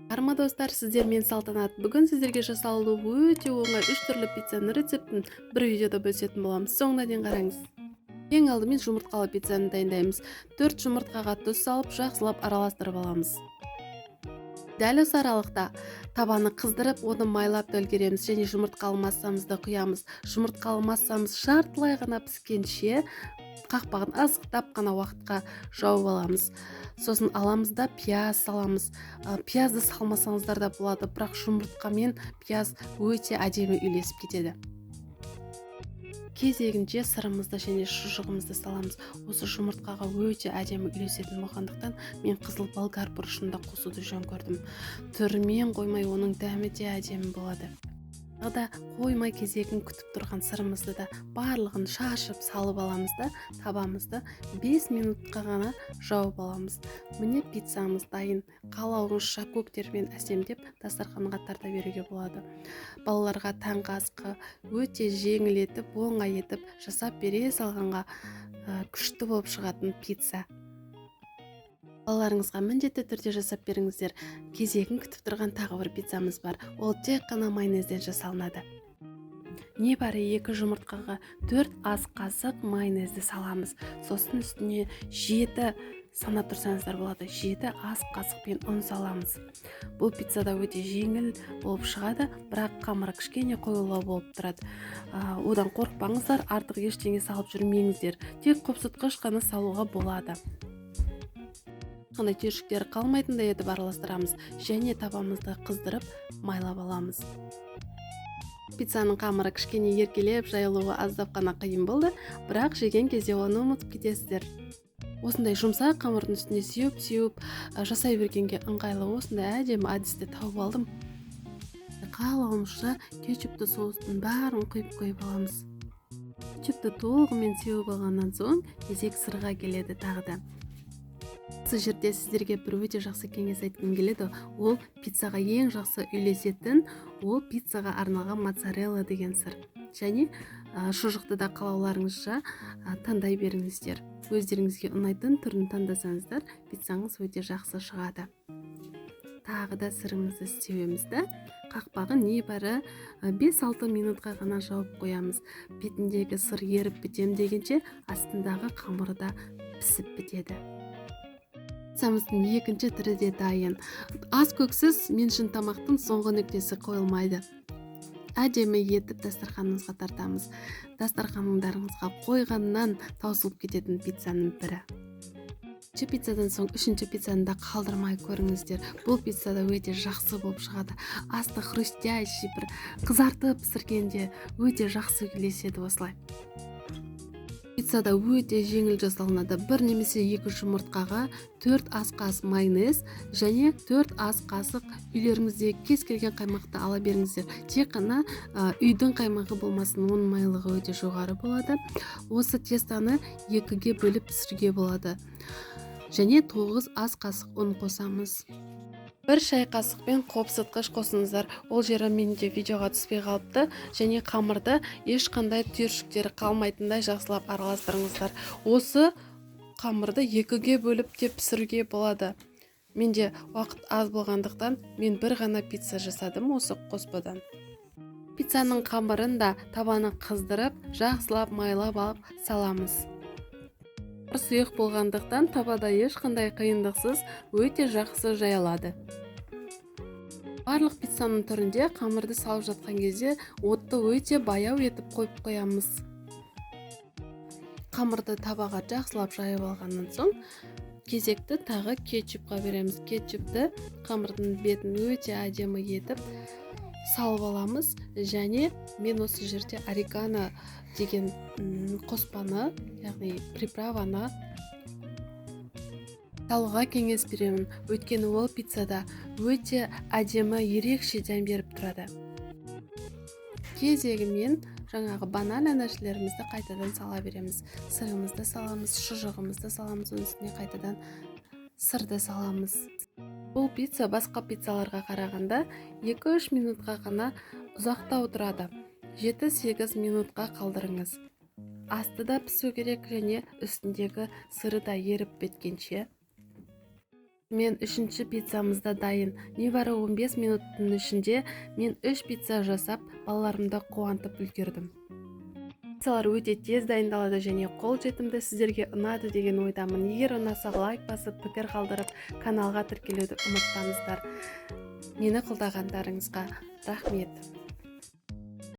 Арма достар, сіздер мен Салтанат. Бүгін сіздерге жасалуы өте оңай 3 түрлі пиццаның рецептін бір видеода бөлісетін боламыз. Соңына дейін қараңыз. Ең алдымен жұмыртқалы пиццаны дайындаймыз. 4 жұмыртқаға тұз салып, жақсылап араластырып аламыз. Дәл осы аралықта табаны қыздырып, оны майлап үлгереміз және жұмыртқалы массамызды құямыз. Жұмыртқалы массамыз жартылай ғана піскенше қақпағын ысқытап қана уақытқа жауып аламыз. Сосын аламыз да пияз саламыз. Пиязды салмасаңыздар да болады, бірақ жұмыртқа мен пияз өте әдемі үйлесіп кетеді. Кезегінше сырымызды және шұжығымызды саламыз. Осы жұмыртқаға өте әдемі үйлесетін болғандықтан мен қызыл болгар бұрышын да қосуды жөн көрдім. Түрімен қоймай, оның дәмі де әдемі болады. Тағы қоймай кезегін күтіп тұрған сырымызды да барлығын шашып салып аламыз да табамызды 5 минутқа ғана жауып аламыз. Міне пиццамыз дайын. Қалауыңызша көктермен әсемдеп дастарханға тарта беруге болады. Балаларға таңғы асқа өте жеңіл етіп, оңай етіп жасап бере салғанға күшті болып шығатын пицца. Балаларыңызға міндетті түрде жасап беріңіздер. Кезегін күтіп тұрған тағы бір пиццамыз бар. Ол тек қана майонезден жасалынады. Небәрі 2 жұмыртқаға 4 ас қасық майонезді саламыз. Сосын үстіне 7 санап тұрсаңыздар болады. 7 ас қасықпен ұн саламыз. Бұл пиццада өте жеңіл болып шығады, бірақ қамыры кішкене қоюлау болып тұрады. Одан қорықпаңыздар, артық ештеңе салып жүрмеңіздер. Тек қопсытқыш қана салуға болады. Қандай түйіршіктері қалмайтындай етіп араластырамыз және табамызды қыздырып майлап аламыз. Пиццаның қамыры кішкене еркелеп, жайылуы аздап қана қиын болды, бірақ жеген кезде оны ұмытып кетесіздер. Осындай жұмсақ қамырдың үстіне сеуіп жасай бергенге ыңғайлы осындай әдемі әдісті тауып алдым. Қалауымызша кетчупты соустың бәрін құйып аламыз. Кетчупты толығымен сеуіп алғаннан соң кезек сырға келеді тағы да. Осы жерде сіздерге бір өте жақсы кеңес айтқым келеді. Ол пиццаға ең жақсы үйлесетін, ол пиццаға арналған моцарелла деген сыр. Және шұжықты да қалауларыңызша таңдай беріңіздер. Өздеріңізге ұнайтын түрін таңдасаңыздар, пиццаңыз өте жақсы шығады. Тағы да сырымызды сеуемізді. Қақпағын небәрі 5-6 минутқа ғана жауып қоямыз. Бетіндегі сыр еріп бітем дегенше астындағы қамыры да пісіп бітеді. Пиццамыздың екінші түрі де дайын. Ас көксіз мен үшін тамақтың соңғы нүктесі қойылмайды. Әдемі етіп дастарханымызға тартамыз. Дастархандарыңызға қойғаннан таусылып кететін пиццаның бірі. Пиццадан соң үшінші пиццаны да қалдырмай көріңіздер. Бұл пиццада өте жақсы болып шығады. Асты хрустящий, бір қызартып пісіргенде өте жақсы үйлеседі осылай. Пиццада өте жеңіл жасалынады. 1 немесе 2 жұмыртқаға 4 ас қасық майонез және 4 ас қасық үйлеріңізде кез келген қаймақты ала беріңіздер. Тек қана үйдің қаймағы болмасын, оның майлығы өте жоғары болады. Осы тестаны 2-ге бөліп пісіруге болады. Және 9 ас қасық ұн қосамыз. 1 шай қасықпен қопсытқыш қосыңыздар. Ол жері менде видеоға түспей қалыпты және қамырды ешқандай түйіршіктері қалмайтындай жақсылап араластырыңыздар. Осы қамырды 2-ге бөліп те пісіруге болады. Менде уақыт аз болғандықтан мен бір ғана пицца жасадым осы қоспадан. Пиццаның қамырын да табаны қыздырып, жақсылап майлап алып саламыз. Сұйық болғандықтан табада ешқандай қиындықсыз өте жақсы жайылады. Барлық пиццаның түрінде қамырды салып жатқан кезде отты өте баяу етіп қойып қоямыз. Қамырды табаға жақсылап жайып алғаннан соң кезекті тағы кетчупқа береміз. Кетчупты қамырдың бетін өте әдемі етіп салып аламыз және мен осы жерде орегано деген қоспаны, яғни приправаны салуға кеңес беремін. Өйткені ол пиццада өте әдемі ерекше дәм беріп тұрады. Кезегімен жаңағы банан әнашілерімізді қайтадан сала береміз. Сырымызды саламыз, шұжығымызды саламыз, үстіне қайтадан сырды саламыз. Бұл пицца басқа пиццаларға қарағанда 2-3 минутқа ғана ұзақтау тұрады. 7-8 минутқа қалдырыңыз. Асты да пісу керек және үстіндегі сыры да еріп біткенше. Мен үшінші пиццамыз да дайын. Небары 15 минуттың ішінде мен 3 пицца жасап, балаларымды қуантып үлгердім. Пиццалар өте тез дайындалады және қолжетімді, сіздерге ұнады деген ойдамын. Егер ұнаса лайк басып, пікір қалдырып, каналға тіркелуді ұмытпаңыздар. Мені қолдағандарыңызға рахмет.